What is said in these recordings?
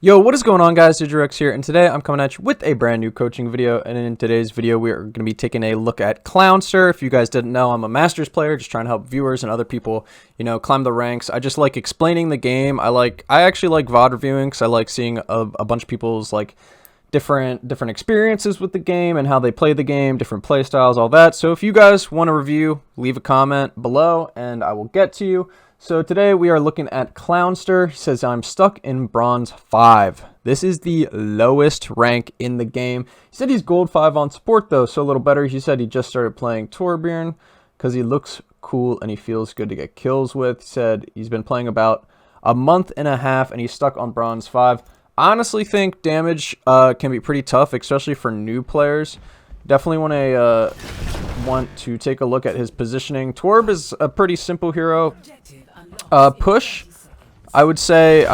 Yo, what is going on, guys? EggsISmell here, and today I'm coming at you with a brand new coaching video. And in today's video, we are going to be taking a look at Clownster. If you guys didn't know, I'm a Masters player, just trying to help viewers and other people, climb the ranks. I just like explaining the game. I actually like VOD reviewing because I like seeing a bunch of people's different experiences with the game and how they play the game, different play styles, all that. So if you guys want to review, leave a comment below, and I will get to you. So today we are looking at Clownster. He says, I'm stuck in Bronze 5. This is the lowest rank in the game. He said he's Gold 5 on support though, so a little better. He said he just started playing Torbjorn because he looks cool and he feels good to get kills with. He said he's been playing about a month and a half and he's stuck on Bronze 5. I honestly think damage can be pretty tough, especially for new players. Definitely want to take a look at his positioning. Torb is a pretty simple hero. Push, I would say,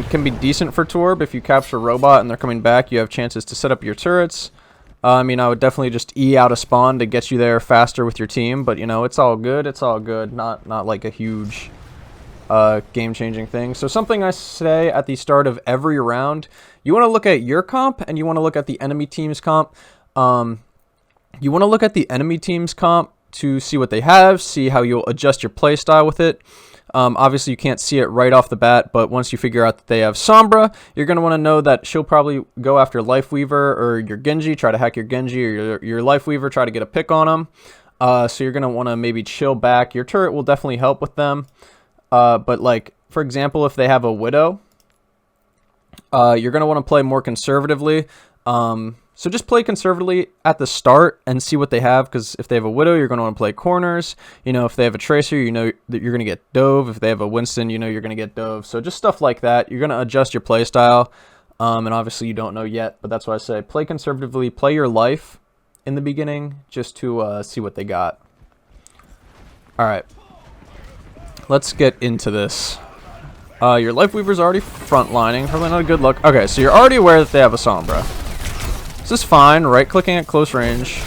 can be decent for Torb. If you capture a robot and they're coming back, you have chances to set up your turrets. I would definitely just E out a spawn to get you there faster with your team, but it's all good. It's all good. Not like a huge game-changing thing. So something I say at the start of every round, you want to look at your comp and you want to look at the enemy team's comp. You want to look at the enemy team's comp to see what they have, see how you'll adjust your playstyle with it. Obviously, you can't see it right off the bat, but once you figure out that they have Sombra, you're going to want to know that she'll probably go after Lifeweaver or your Genji, try to hack your Genji or your Lifeweaver, try to get a pick on them. So you're going to want to maybe chill back. Your turret will definitely help with them. But for example, if they have a Widow, you're going to want to play more conservatively. So just play conservatively at the start and see what they have, because if they have a Widow, you're going to want to play corners. If they have a Tracer, you know that you're going to get Dove. If they have a Winston, you know you're going to get Dove. So just stuff like that. You're going to adjust your play style, and obviously you don't know yet, but that's why I say play conservatively. Play your life in the beginning just to see what they got. All right, let's get into this. Your Lifeweaver's already frontlining. Probably not a good look. Okay, so you're already aware that they have a Sombra. This is fine. Right-clicking at close range.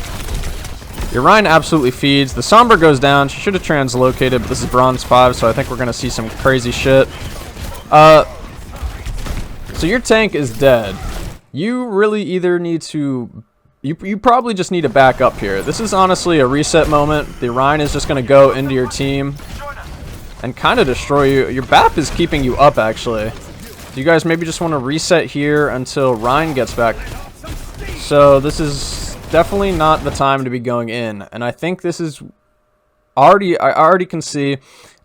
Your Rhine absolutely feeds. The Sombra goes down. She should have translocated, but this is Bronze 5, so I think we're going to see some crazy shit. So your tank is dead. You really either need to... You probably just need to back up here. This is honestly a reset moment. The Rhine is just going to go into your team and kind of destroy you. Your BAP is keeping you up, actually. So you guys maybe just want to reset here until Rhine gets back. So this is definitely not the time to be going in, and I think this is I already can see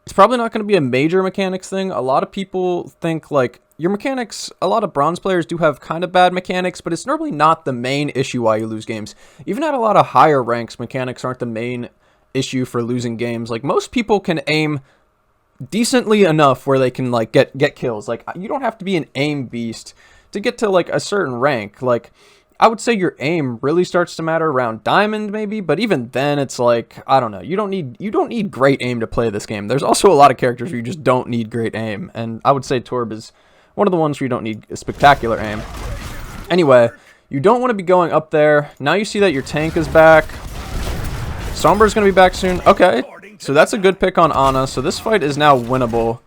it's probably not going to be a major mechanics thing. A lot of people think your mechanics, a lot of bronze players do have kind of bad mechanics, but it's normally not the main issue why you lose games. Even at a lot of higher ranks, mechanics aren't the main issue for losing games. Most people can aim decently enough where they can get kills. You don't have to be an aim beast to get to a certain rank. I would say your aim really starts to matter around diamond maybe, but even then it's I don't know. You don't need great aim to play this game. There's also a lot of characters where you just don't need great aim, and I would say Torb is one of the ones where you don't need a spectacular aim. Anyway, you don't want to be going up there. Now you see that your tank is back. Sombra's going to be back soon. Okay, so that's a good pick on Ana. So this fight is now winnable.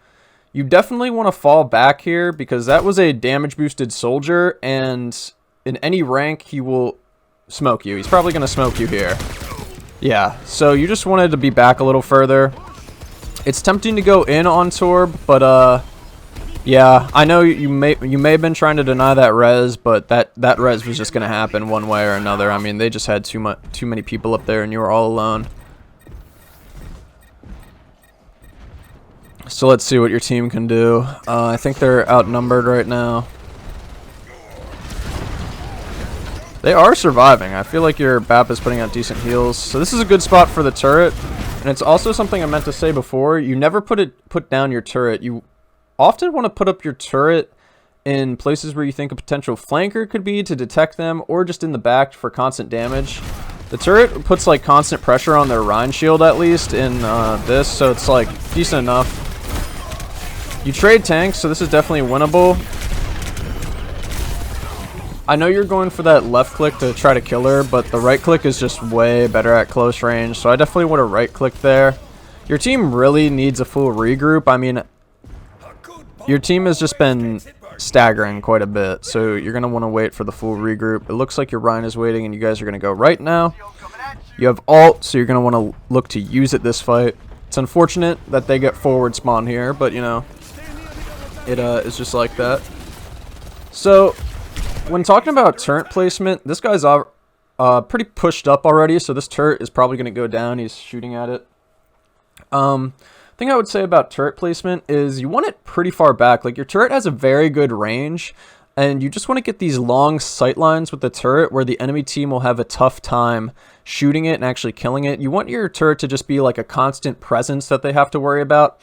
You definitely want to fall back here because that was a damage boosted soldier, and in any rank, he will smoke you. He's probably going to smoke you here. Yeah, so you just wanted to be back a little further. It's tempting to go in on Torb, but yeah, I know you may have been trying to deny that res, but that res was just going to happen one way or another. They just had too many people up there, and you were all alone. So let's see what your team can do. I think they're outnumbered right now. They are surviving. I feel like your BAP is putting out decent heals. So this is a good spot for the turret. And it's also something I meant to say before. You never put down your turret. You often want to put up your turret in places where you think a potential flanker could be to detect them, or just in the back for constant damage. The turret puts constant pressure on their Rhine shield at least in this, so it's decent enough. You trade tanks, so this is definitely winnable. I know you're going for that left click to try to kill her, but the right click is just way better at close range, so I definitely would have right clicked there. Your team really needs a full regroup. Your team has just been staggering quite a bit. So you're going to want to wait for the full regroup. It looks like your Ryan is waiting, and you guys are going to go right now. You have ult, so you're going to want to look to use it this fight. It's unfortunate that they get forward spawn here, but, you know, it is just like that. So, when talking about turret placement, this guy's pretty pushed up already, so this turret is probably going to go down. He's shooting at it. Thing I would say about turret placement is you want it pretty far back. Like, your turret has a very good range, and you just want to get these long sight lines with the turret where the enemy team will have a tough time shooting it and actually killing it. You want your turret to just be like a constant presence that they have to worry about.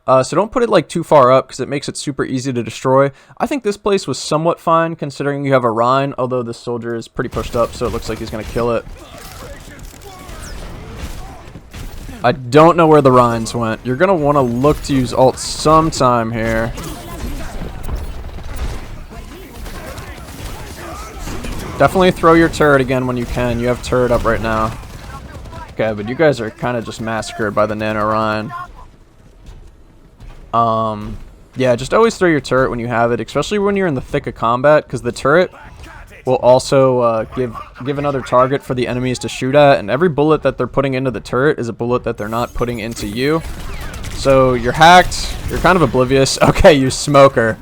So don't put it like too far up because it makes it super easy to destroy. I think this place was somewhat fine considering you have a Rhine, although this soldier is pretty pushed up, so it looks like he's going to kill it. I don't know where the Rhines went. You're going to want to look to use ult sometime here. Definitely throw your turret again when you can. You have turret up right now. Okay, but you guys are kind of just massacred by the Nano Rhine. Yeah, just always throw your turret when you have it, especially when you're in the thick of combat, because the turret will also give another target for the enemies to shoot at, and every bullet that they're putting into the turret is a bullet that they're not putting into you. So you're hacked. You're kind of oblivious. Okay, you smoker.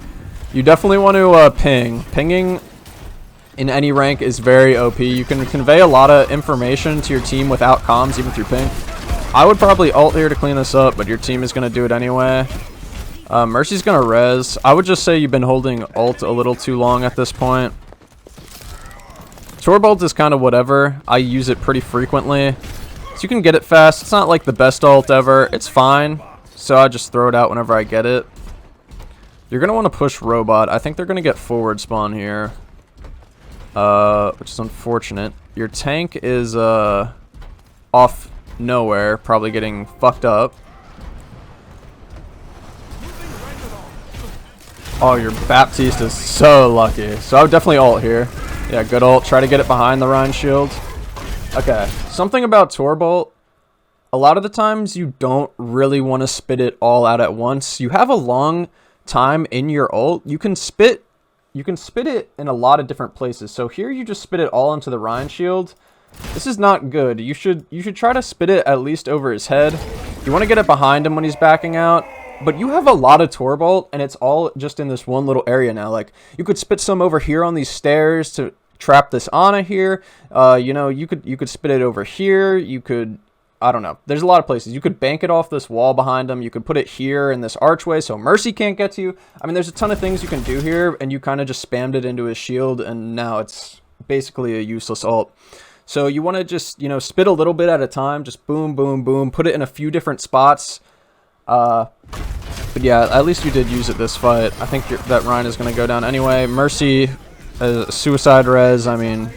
You definitely want to ping. Pinging in any rank is very OP. You can convey a lot of information to your team without comms, even through ping. I would probably ult here to clean this up, but your team is going to do it anyway. Mercy's going to res. I would just say you've been holding ult a little too long at this point. Torb ult is kind of whatever. I use it pretty frequently. So you can get it fast. It's not like the best ult ever. It's fine. So I just throw it out whenever I get it. You're going to want to push robot. I think they're going to get forward spawn here. Which is unfortunate. Your tank is off nowhere, probably getting fucked up. Oh, your Baptiste is so lucky. So I would definitely ult here. Yeah, good ult. Try to get it behind the Rhine shield. Okay, something about Torb ult. A lot of the times you don't really want to spit it all out at once. You have a long time in your ult. You can spit it in a lot of different places. So here you just spit it all into the Rhine shield. This is not good. You should try to spit it at least over his head. You want to get it behind him when he's backing out. But you have a lot of Torb ult, and it's all just in this one little area now. Like, you could spit some over here on these stairs to trap this Ana here. You know, you could spit it over here. You could, I don't know. There's a lot of places. You could bank it off this wall behind him. You could put it here in this archway so Mercy can't get to you. I mean, there's a ton of things you can do here, and you kind of just spammed it into his shield, and now it's basically a useless ult. So you want to just, you know, spit a little bit at a time. Just boom, boom, boom. Put it in a few different spots. But yeah, at least you did use it this fight. I think that Rhine is going to go down anyway. Mercy, suicide res, I mean.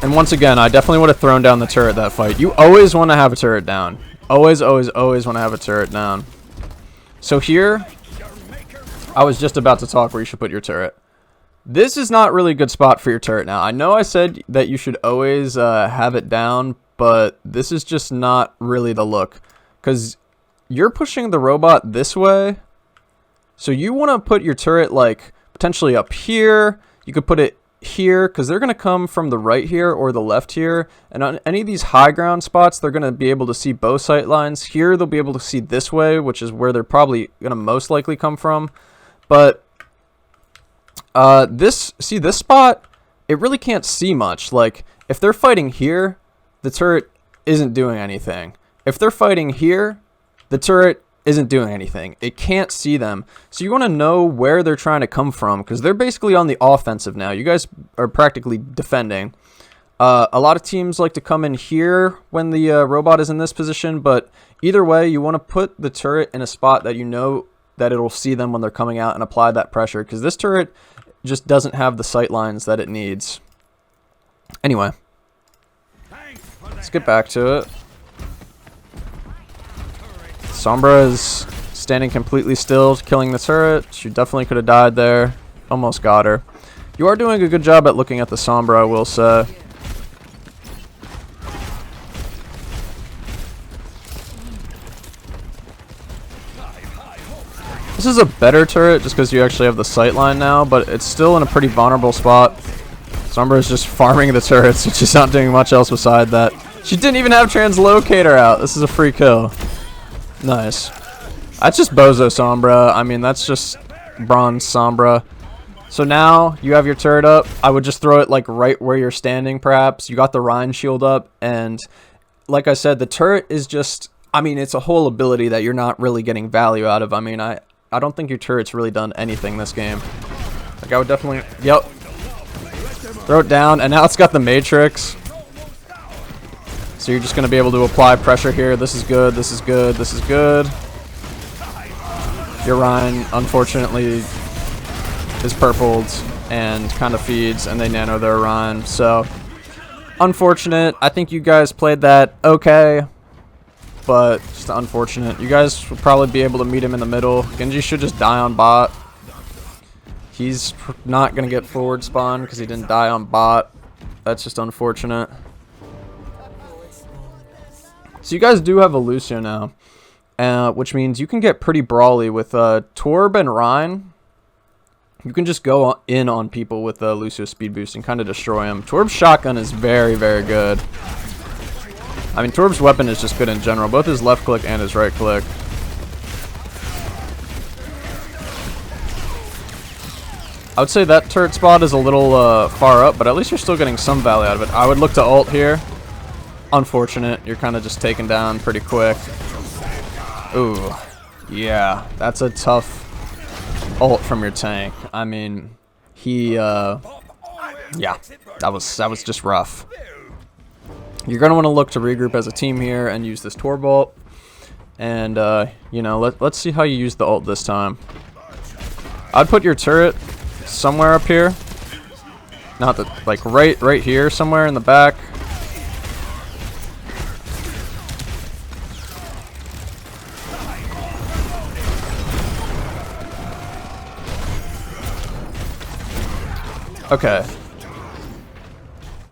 And once again, I definitely would have thrown down the turret that fight. You always want to have a turret down. Always, always, always want to have a turret down. So here, I was just about to talk where you should put your turret. This is not really a good spot for your turret now. I know I said that you should always have it down, but this is just not really the look. Because you're pushing the robot this way. So you want to put your turret like potentially up here. You could put it here because they're going to come from the right here or the left here. And on any of these high ground spots, they're going to be able to see both sight lines. Here, they'll be able to see this way, which is where they're probably going to most likely come from. But this spot, it really can't see much. Like, if they're fighting here, the turret isn't doing anything. If they're fighting here, the turret isn't doing anything. It can't see them. So you want to know where they're trying to come from, because they're basically on the offensive now. You guys are practically defending. A lot of teams like to come in here when the robot is in this position, but either way, you want to put the turret in a spot that you know that it'll see them when they're coming out and apply that pressure, because this turret just doesn't have the sight lines that it needs. Anyway, let's get back to it. Sombra is standing completely still, killing the turret. She definitely could have died there. Almost got her. You are doing a good job at looking at the Sombra, I will say. This is a better turret just because you actually have the sight line now, but it's still in a pretty vulnerable spot. Sombra is just farming the turrets, and she's not doing much else beside that. She didn't even have Translocator out. This is a free kill. Nice. That's just Bozo Sombra. I mean, that's just Bronze Sombra. So now you have your turret up. I would just throw it like right where you're standing, perhaps. You got the Rhine shield up, and like I said, the turret is just, I mean, it's a whole ability that you're not really getting value out of. I mean, I don't think your turret's really done anything this game. Like, I would definitely, yep. Throw it down, and now it's got the Matrix. So you're just going to be able to apply pressure here. This is good, this is good, this is good. Your Rhine, unfortunately, is purpled and kind of feeds, and they nano their Rhine. So, unfortunate. I think you guys played that okay, but just unfortunate. You guys will probably be able to meet him in the middle. Genji should just die on bot. He's not going to get forward spawn because he didn't die on bot. That's just unfortunate. So you guys do have a Lucio now, which means you can get pretty brawly with Torb and Rhine. You can just go in on people with Lucio speed boost and kind of destroy them. Torb's shotgun is very, very good. I mean, Torb's weapon is just good in general, both his left click and his right click. I would say that turret spot is a little far up, but at least you're still getting some value out of it. I would look to ult here. Unfortunate. You're kind of just taken down pretty quick. Ooh. Yeah, that's a tough ult from your tank. I mean, he, yeah, that was just rough. You're going to want to look to regroup as a team here and use this Torb ult. And, you know, let's see how you use the ult this time. I'd put your turret somewhere up here. Not that, like right here somewhere in the back. Okay.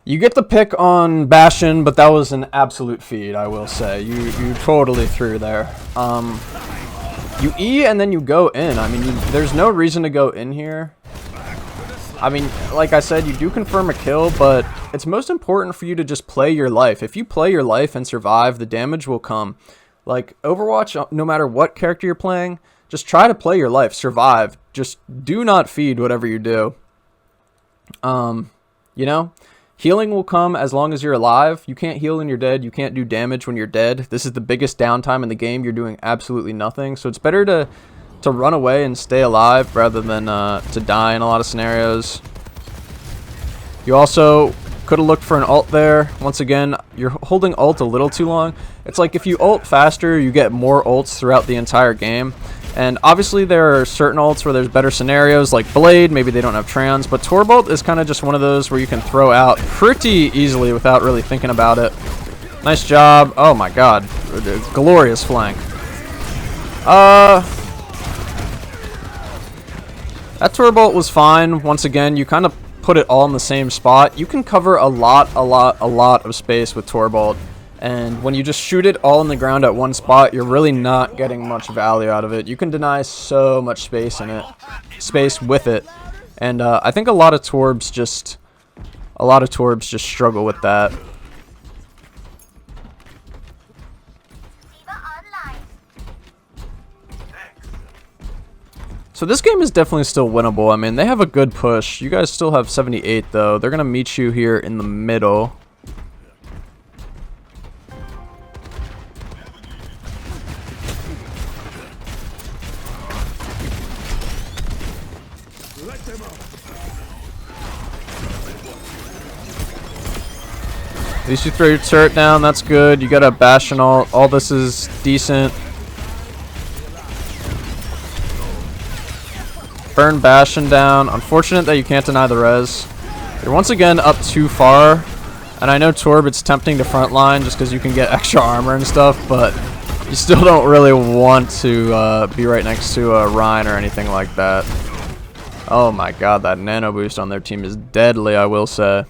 You get the pick on Bastion, but that was an absolute feed, I will say. You totally threw there. You E and then you go in. I mean, there's no reason to go in here. I mean, like I said, you do confirm a kill, but it's most important for you to just play your life. If you play your life and survive, the damage will come. Like, Overwatch, no matter what character you're playing, just try to play your life, survive. Just do not feed whatever you do. You know, healing will come as long as you're alive. You can't heal when you're dead. You can't do damage when you're dead. This is the biggest downtime in the game. You're doing absolutely nothing. So it's better to run away and stay alive rather than to die in a lot of scenarios. You also could have looked for an ult there. Once again, you're holding ult a little too long. It's like if you ult faster, you get more ults throughout the entire game. And obviously there are certain ults where there's better scenarios, like Blade, maybe they don't have trans, but Torb ult is kind of just one of those where you can throw out pretty easily without really thinking about it. Nice job. Oh my god. Glorious flank. That Torb ult was fine. Once again, you kind of put it all in the same spot. You can cover a lot of space with Torb ult. And when you just shoot it all in the ground at one spot, you're really not getting much value out of it. You can deny so much space with it. And I think a lot of Torbs just struggle with that. So this game is definitely still winnable. I mean, they have a good push. You guys still have 78 though. They're going to meet you here in the middle. At least you throw your turret down, that's good. You got a Bastion ult. All this is decent. Burn Bastion down. Unfortunate that you can't deny the res. You're once again up too far. And I know Torb, it's tempting to frontline just because you can get extra armor and stuff, but you still don't really want to be right next to a Rhine or anything like that. Oh my god, that nano boost on their team is deadly, I will say.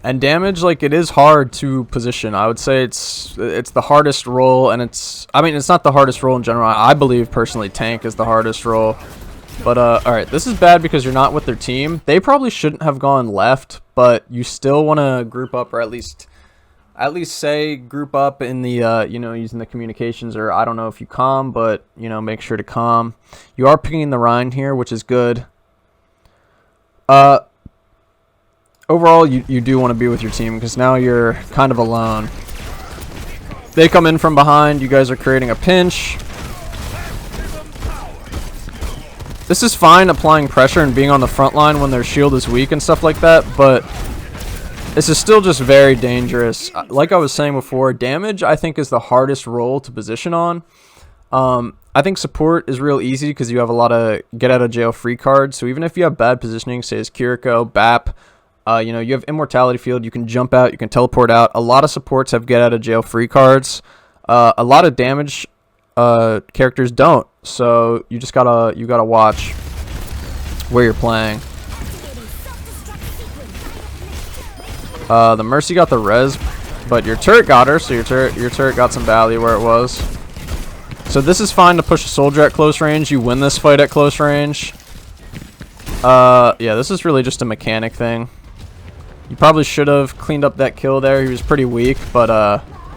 And damage, like, it is hard to position. I would say it's the hardest role, and it's not the hardest role in general. I believe personally tank is the hardest role. But alright, this is bad because you're not with their team. They probably shouldn't have gone left, but you still want to group up, or at least say group up in the you know, using the communications, or I don't know if you comm, but you know, make sure to comm. You are picking the Rhine here, which is good. Overall, you do want to be with your team because now you're kind of alone. They come in from behind. You guys are creating a pinch. This is fine, applying pressure and being on the front line when their shield is weak and stuff like that, but this is still just very dangerous. Like I was saying before, damage I think is the hardest role to position on. I think support is real easy because you have a lot of get out of jail free cards. So even if you have bad positioning, say as Kiriko, BAP, you know, you have immortality field, you can jump out, you can teleport out. A lot of supports have get out of jail free cards. A lot of damage characters don't. So you just gotta watch where you're playing. The Mercy got the res, but your turret got her, so your turret got some value where it was. So this is fine to push a soldier at close range. You win this fight at close range. Yeah, this is really just a mechanic thing. You probably should have cleaned up that kill there. He was pretty weak, but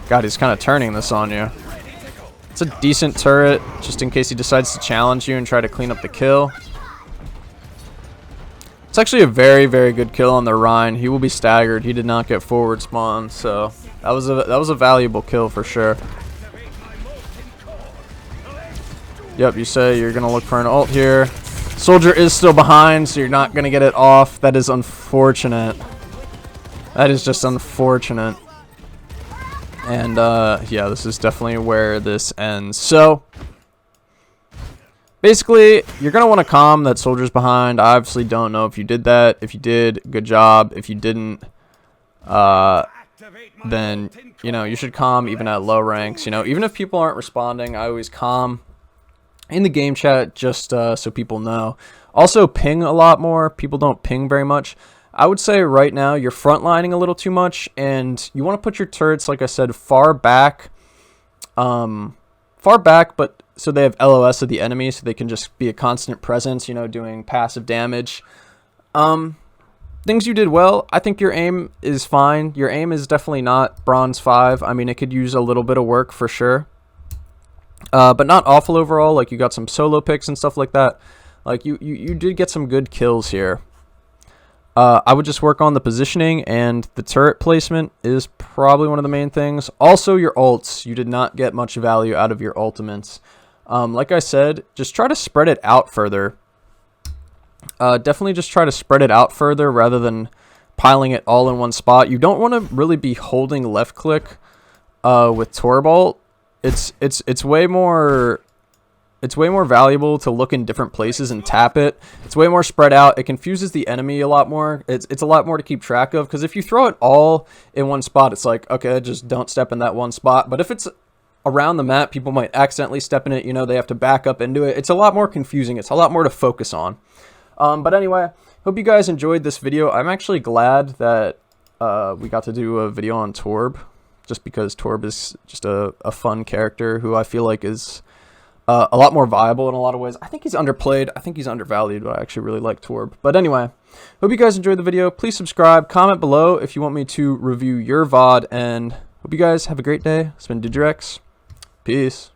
God, he's kind of turning this on you. It's a decent turret, just in case he decides to challenge you and try to clean up the kill. It's actually a very, very good kill on the Rhine. He will be staggered. He did not get forward spawn, so that was a valuable kill for sure. Yep, you say you're gonna look for an ult here. Soldier is still behind, so you're not gonna get it off. That is unfortunate. That is just unfortunate. And yeah, this is definitely where this ends. So basically, you're going to want to comm that soldier's behind. I obviously don't know if you did that. If you did, good job. If you didn't, then, you know, you should comm even at low ranks. You know, even if people aren't responding, I always comm in the game chat just so people know. Also, ping a lot more. People don't ping very much. I would say right now you're frontlining a little too much, and you want to put your turrets, like I said, far back, but so they have LOS of the enemy, so they can just be a constant presence, you know, doing passive damage. Things you did well. I think your aim is fine. Your aim is definitely not bronze 5. I mean, it could use a little bit of work for sure, but not awful overall. Like, you got some solo picks and stuff like that. Like, you did get some good kills here. I would just work on the positioning, and the turret placement is probably one of the main things. Also, your ults. You did not get much value out of your ultimates. Like I said, just try to spread it out further. Definitely just try to spread it out further rather than piling it all in one spot. You don't want to really be holding left click with Torb ult. It's way more... It's way more valuable to look in different places and tap it. It's way more spread out. It confuses the enemy a lot more. It's a lot more to keep track of, because if you throw it all in one spot, it's like, okay, just don't step in that one spot. But if it's around the map, people might accidentally step in it. You know, they have to back up into it. It's a lot more confusing. It's a lot more to focus on. But anyway, hope you guys enjoyed this video. I'm actually glad that we got to do a video on Torb, just because Torb is just a fun character who I feel like is... a lot more viable in a lot of ways. I think he's underplayed. I think he's undervalued, but I actually really like Torb. But anyway, hope you guys enjoyed the video. Please subscribe. Comment below if you want me to review your VOD. And hope you guys have a great day. It's been EggsISmell. Peace.